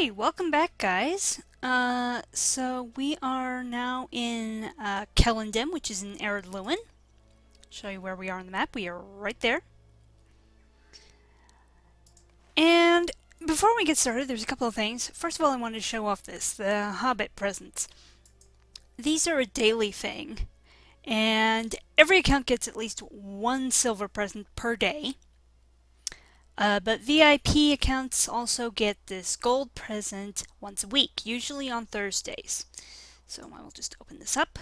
Hey, welcome back, guys. So we are now in Kellendem, which is in Ered Luin. Show you where we are on the map. We are right there. And before we get started, there's a couple of things. First of all, I wanted to show off the Hobbit Presence. These are a daily thing, and every account gets at least one silver present per day. But VIP accounts also get this gold present once a week, usually on Thursdays. So I will just open this up.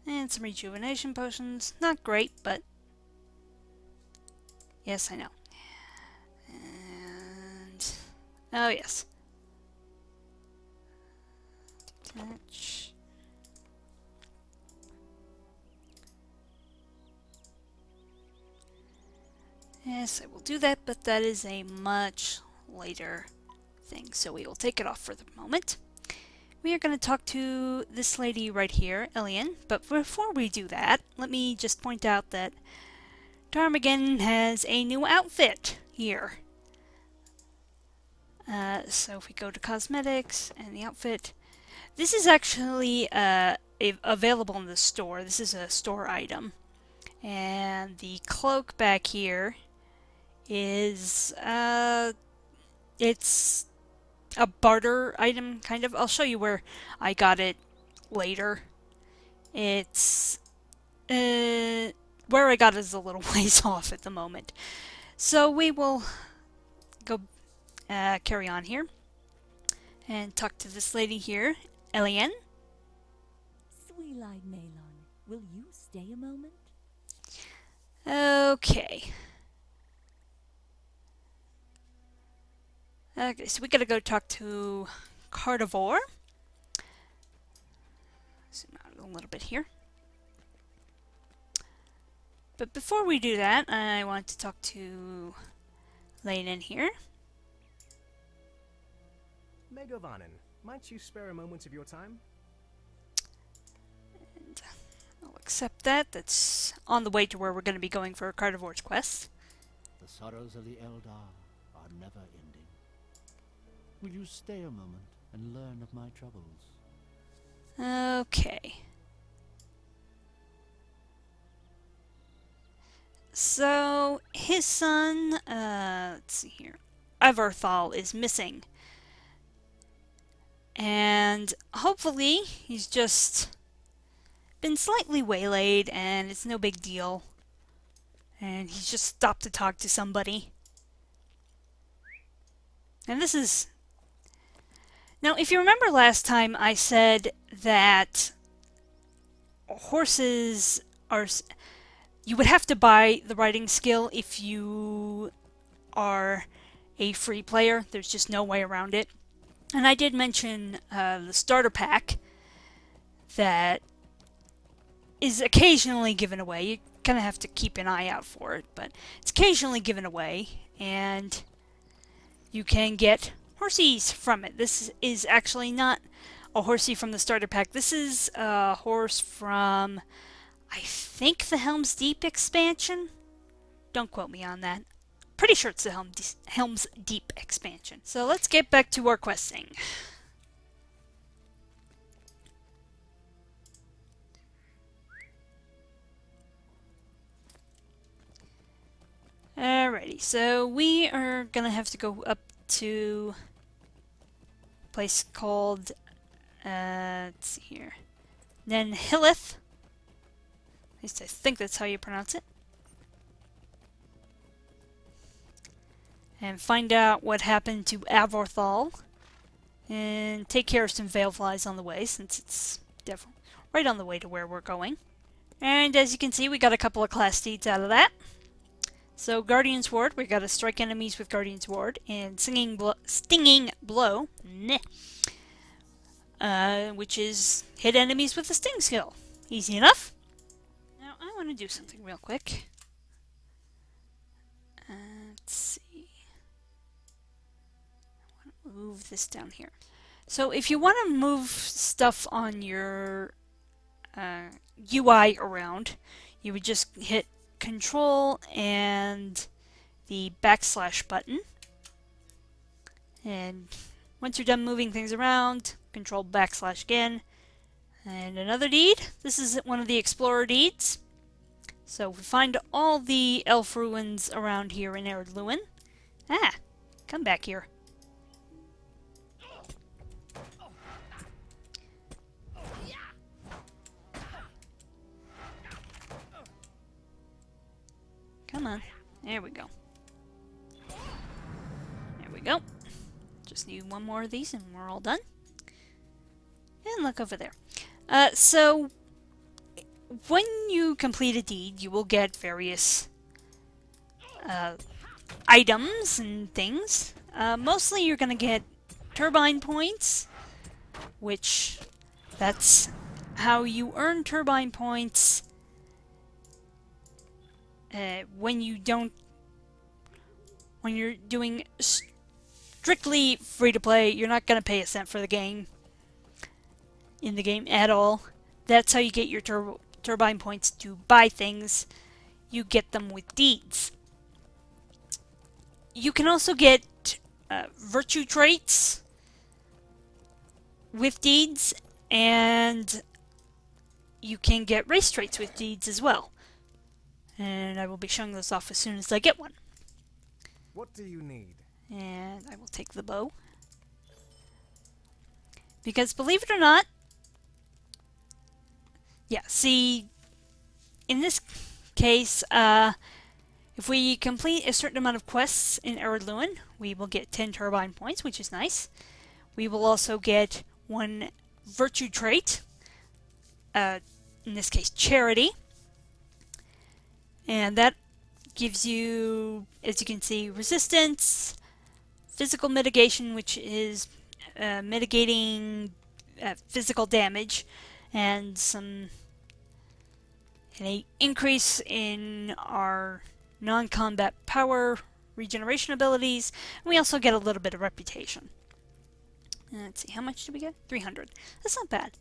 And some rejuvenation potions. Not great, but yes, I know. And oh yes. Detach. Yes, I will do that, but that is a much later thing, so we will take it off for the moment. We are going to talk to this lady right here, Elian, but before we do that, let me just point out that Ptarmigan has a new outfit here. So if we go to cosmetics and the outfit, this is actually available in the store. This is a store item. And the cloak back here is, it's a barter item, kind of. I'll show you where I got it later. It's, where I got it is a little ways off at the moment. So we will go carry on here and talk to this lady here, Elian. Sweet-eyed Malon, will you stay a moment? Okay. Okay, so we gotta go talk to Carnivore. Zoom out a little bit here. But before we do that, I want to talk to Leyden here. Megovanen, might you spare a moment of your time? And I'll accept that. That's on the way to where we're going to be going for Carnivore's quest. The sorrows of the Eldar are never ending. Will you stay a moment and learn of my troubles? Okay. So, his son, let's see here, Everthal is missing. And hopefully he's just been slightly waylaid and it's no big deal. And he's just stopped to talk to somebody. And this is... Now, if you remember last time I said that horses are... You would have to buy the riding skill if you are a free player. There's just no way around it. And I did mention the starter pack that is occasionally given away. You kind of have to keep an eye out for it, but it's occasionally given away, and you can get horsies from it. This is actually not a horsey from the starter pack. This is a horse from, I think, the Helm's Deep expansion. Don't quote me on that. Pretty sure it's the Helm's Deep expansion. So let's get back to our questing. Alrighty, so we are gonna have to go up to a place called, let's see here, Nenhilith. At least I think that's how you pronounce it. And find out what happened to Avorthal. And take care of some veil flies on the way, since it's definitely right on the way to where we're going. And as you can see, we got a couple of class deeds out of that. So Guardian's Ward, we gotta strike enemies with Guardian's Ward, and Stinging Blow, which is hit enemies with the Sting skill. Easy enough. Now I want to do something real quick. Let's see. Move this down here. So if you want to move stuff on your UI around, you would just hit Control and the backslash button. And once you're done moving things around, control backslash again. And another deed. This is one of the explorer deeds. So we find all the elf ruins around here in Ered Luin. Ah, come back here. Come on. There we go. There we go. Just need one more of these and we're all done. And look over there. So, when you complete a deed, you will get various items and things. Mostly you're going to get turbine points, which that's how you earn turbine points when you're doing strictly free-to-play. You're not going to pay a cent for the game in the game at all. That's how you get your turbine points to buy things. You get them with deeds. You can also get virtue traits with deeds, and you can get race traits with deeds as well. And I will be showing those off as soon as I get one. What do you need? And I will take the bow. Because believe it or not, yeah, see, in this case, if we complete a certain amount of quests in Ered Luin, we will get 10 turbine points, which is nice. We will also get one virtue trait, in this case, charity. And that gives you, as you can see, resistance, physical mitigation, which is mitigating physical damage, and an increase in our non-combat power regeneration abilities. And we also get a little bit of reputation. Let's see, how much did we get? 300. That's not bad.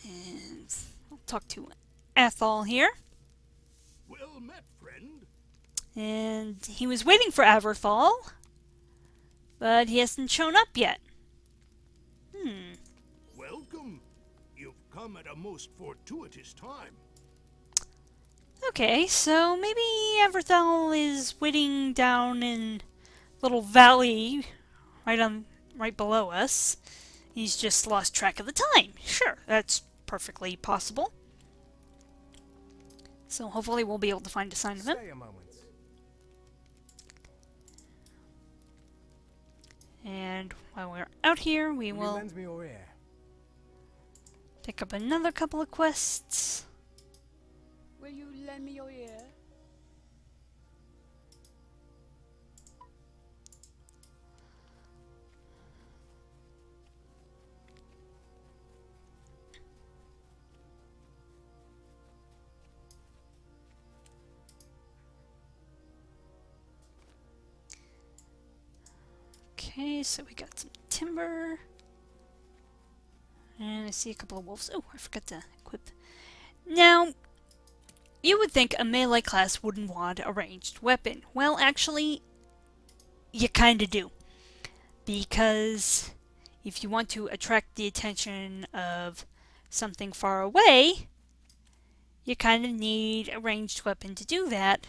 And I'll talk to Athol here. Well met, friend. And he was waiting for Averthal, but he hasn't shown up yet. Welcome. You've come at a most fortuitous time. Okay, so maybe Averthal is waiting down in a little valley right below us. He's just lost track of the time. Sure, that's perfectly possible. So hopefully we'll be able to find a sign of him. Stay a moment. And while we're out here, we Will you will lend me your ear? pick up another couple of quests. Will you lend me your ear? Okay, so we got some timber. And I see a couple of wolves. Oh, I forgot to equip. Now, you would think a melee class wouldn't want a ranged weapon. Well, actually, you kinda do. Because if you want to attract the attention of something far away, you kind of need a ranged weapon to do that.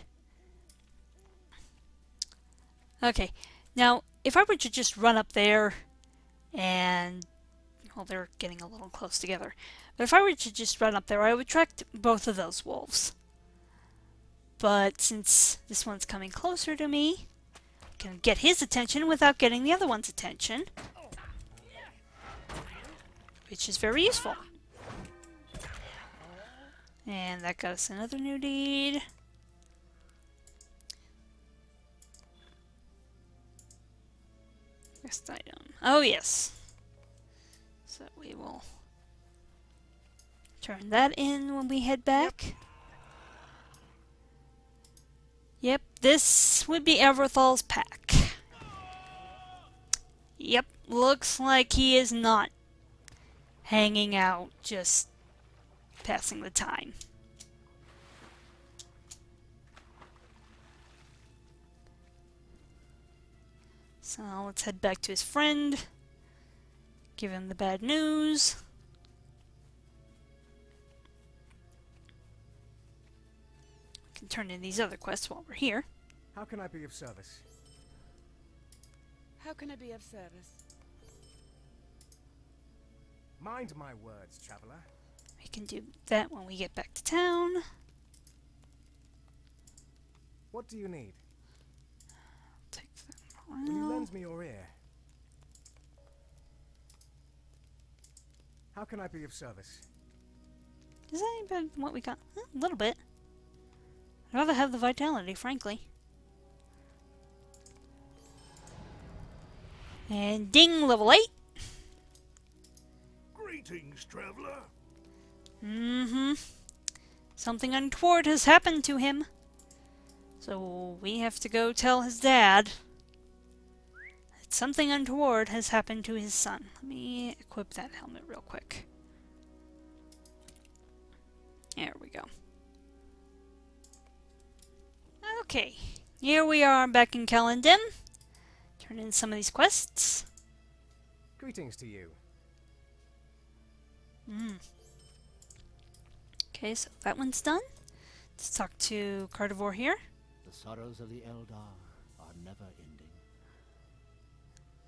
Okay, now, if I were to just run up there and... well, they're getting a little close together. But if I were to just run up there, I would attract both of those wolves. But since this one's coming closer to me, I can get his attention without getting the other one's attention. Which is very useful. And that got us another new deed. Next item. Oh, yes. So we will turn that in when we head back. Yep, this would be Everthal's pack. Yep, looks like he is not hanging out, just passing the time. So let's head back to his friend. Give him the bad news. We can turn in these other quests while we're here. How can I be of service? How can I be of service? Mind my words, traveler. We can do that when we get back to town. What do you need? Take that Will you around. lend me your ear? How can I be of service? Is that any better than what we got? A little bit. I'd rather have the vitality, frankly. And ding, level 8. Greetings, traveler. Mm-hmm. Something untoward has happened to him. So we have to go tell his dad that something untoward has happened to his son. Let me equip that helmet real quick. There we go. Okay, here we are back in Calendim. Turn in some of these quests. Greetings to you. Okay, so that one's done. Let's talk to Carnivore here. The sorrows of the Eldar are never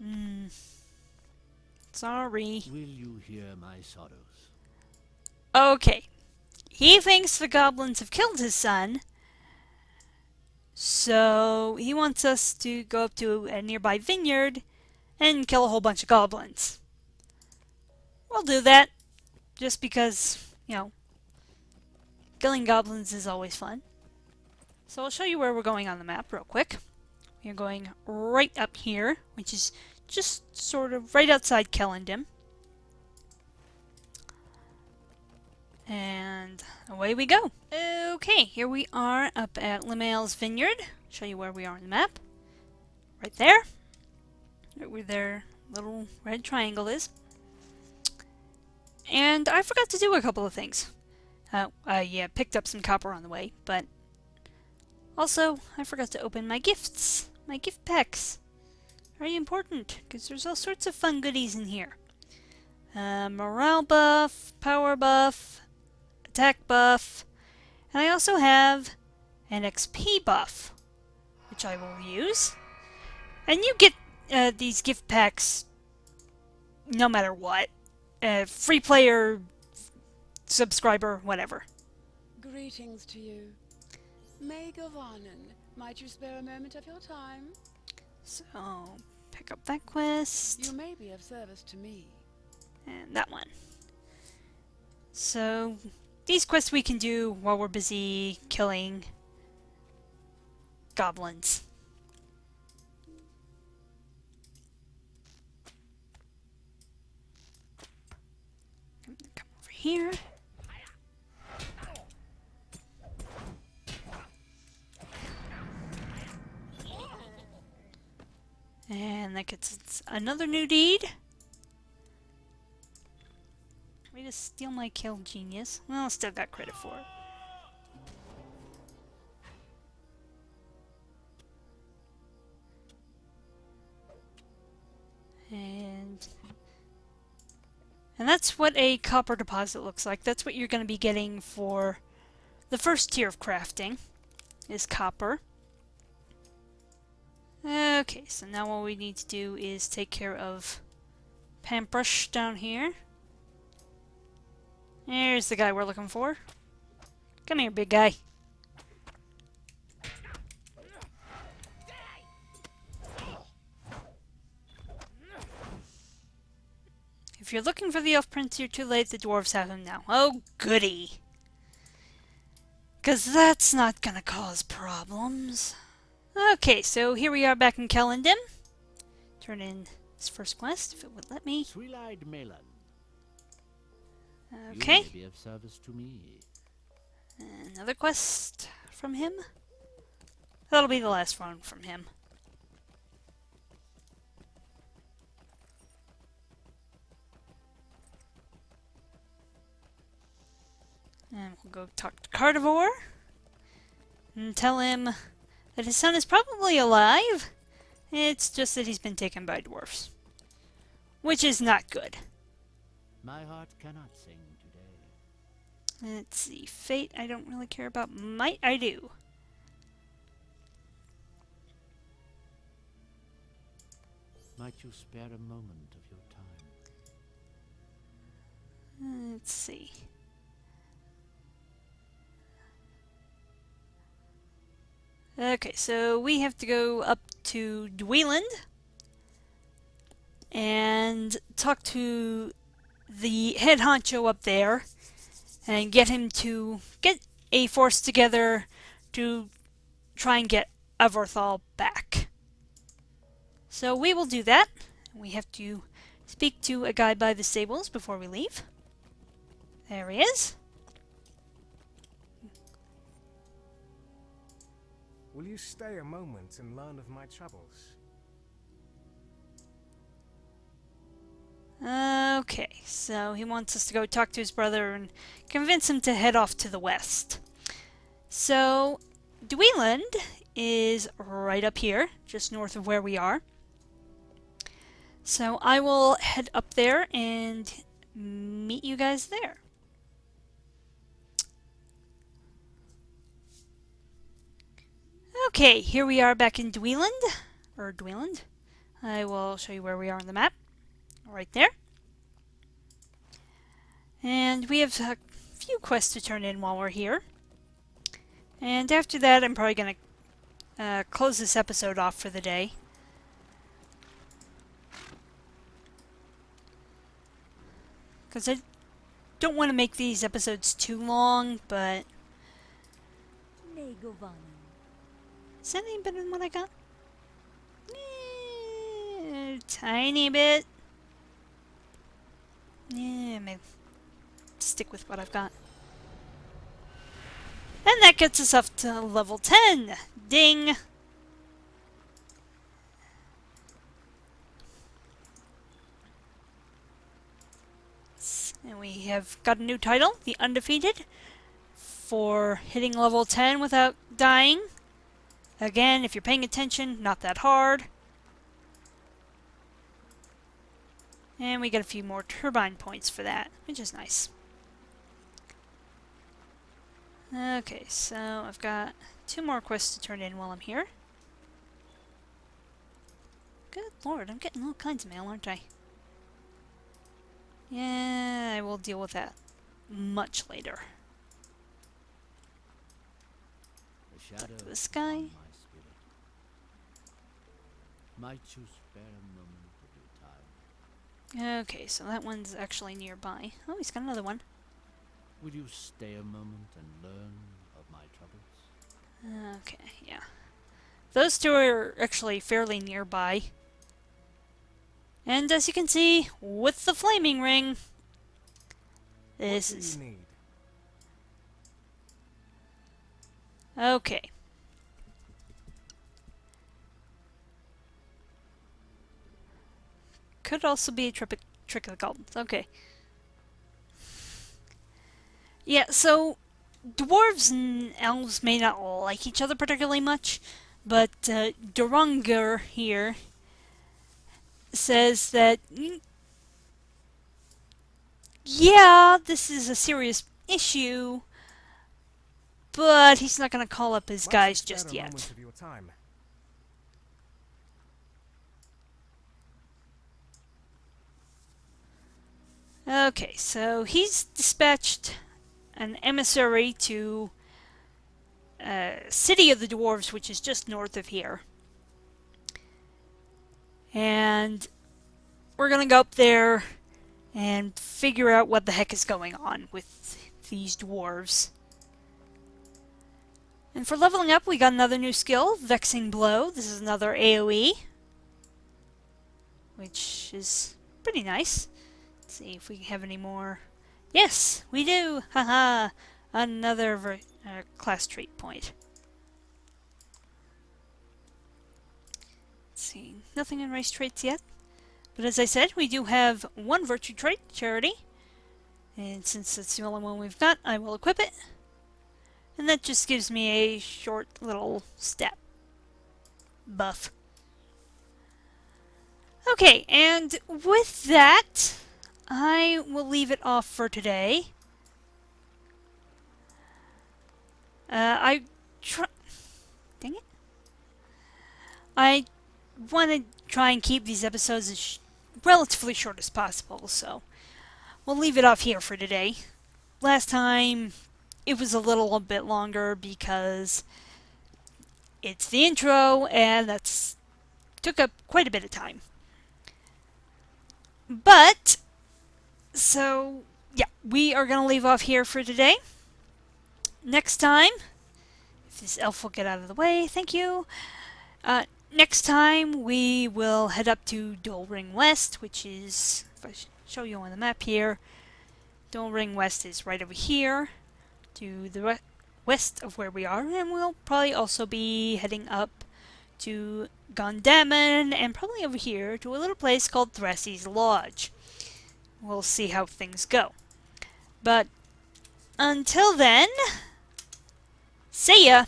ending. Sorry. Will you hear my sorrows? Okay. He thinks the goblins have killed his son. So he wants us to go up to a nearby vineyard and kill a whole bunch of goblins. We'll do that. Just because, you know, killing goblins is always fun. So I'll show you where we're going on the map real quick. We're going right up here, which is just sort of right outside Calendim. And away we go. Okay, here we are up at Limael's Vineyard. Show you where we are on the map. Right there. Right where their little red triangle is. And I forgot to do a couple of things. Yeah, picked up some copper on the way, but also I forgot to open my gifts. My gift packs. Very important, because there's all sorts of fun goodies in here. Morale buff, power buff, attack buff, and I also have an XP buff, which I will use. And you get these gift packs no matter what. Free player, subscriber, whatever. Greetings to you. Maid of Arnon, might you spare a moment of your time? So, pick up that quest. You may be of service to me. And that one. So, these quests we can do while we're busy killing goblins. Come over here. And that gets us another new deed. Way to steal my kill, genius. Well, still got credit for it. And that's what a copper deposit looks like. That's what you're going to be getting for the first tier of crafting, is copper. Okay, so now what we need to do is take care of Pamprush down here. There's the guy we're looking for. Come here, big guy. If you're looking for the elf prince, you're too late. The dwarves have him now. Oh, goody. 'Cause that's not gonna cause problems. Okay, so here we are back in Calendim. Turn in this first quest, if it would let me. Sweet-eyed Malin. Okay. You may be of service to me. Another quest from him. That'll be the last one from him. And we'll go talk to Carnivore and tell him that his son is probably alive It's just that he's been taken by dwarfs, which is not good. My heart cannot sing today. Let's see. Fate, I don't really care about. Might, I do. Might you spare a moment of your time? Let's see. Okay, so we have to go up to Dweeland and talk to the head honcho up there and get him to get a force together to try and get Everthal back. So we will do that. We have to speak to a guy by the stables before we leave. There he is. Will you stay a moment and learn of my troubles? Okay, so he wants us to go talk to his brother and convince him to head off to the west. So, Dweeland is right up here, just north of where we are. So I will head up there and meet you guys there. Okay, here we are back in Dweeland, or Dweeland. I will show you where we are on the map. Right there. And we have a few quests to turn in while we're here. And after that, I'm probably going to close this episode off for the day. Because I don't want to make these episodes too long, but... Is that any better than what I got? Tiny bit. Yeah, maybe stick with what I've got. And that gets us up to level 10. Ding! And we have got a new title, The Undefeated, for hitting level 10 without dying. Again, if you're paying attention, not that hard. And we get a few more turbine points for that, which is nice. Okay, so I've got 2 more quests to turn in while I'm here. Good lord, I'm getting all kinds of mail, aren't I? Yeah, I will deal with that much later. Talk to this guy. Might you spare a moment of your time? Okay, so that one's actually nearby. Oh, he's got another one. Will you stay a moment and learn of my troubles? Okay, yeah. Those 2 are actually fairly nearby. And as you can see, with the flaming ring, this What do is... you need? Okay. Could also be a trick of the goblins. Okay. Yeah, so dwarves and elves may not like each other particularly much, but Durungar here says that, yeah, this is a serious issue, but he's not going to call up his guys just Spare a yet. moment of your time. Okay, so he's dispatched an emissary to City of the Dwarves, which is just north of here. And we're gonna go up there and figure out what the heck is going on with these dwarves. And for leveling up, we got another new skill, Vexing Blow. This is another AoE, which is pretty nice. Let's see if we have any more. Yes, we do! Haha! Another class trait point. Let's see, nothing in race traits yet. But as I said, we do have 1 virtue trait, Charity. And since it's the only one we've got, I will equip it. And that just gives me a short little stat buff. Okay, and with that, I will leave it off for today. Dang it. I want to try and keep these episodes as relatively short as possible, so we'll leave it off here for today. Last time, it was a little bit longer because it's the intro, and that's took up quite a bit of time. But, so, yeah, we are going to leave off here for today. Next time, if this elf will get out of the way, thank you. Next time, we will head up to Dole Ring West, which is, if I show you on the map here, Dole Ring West is right over here to the west of where we are, and we'll probably also be heading up to Gondaman, and probably over here to a little place called Thressy's Lodge. We'll see how things go. But until then, see ya!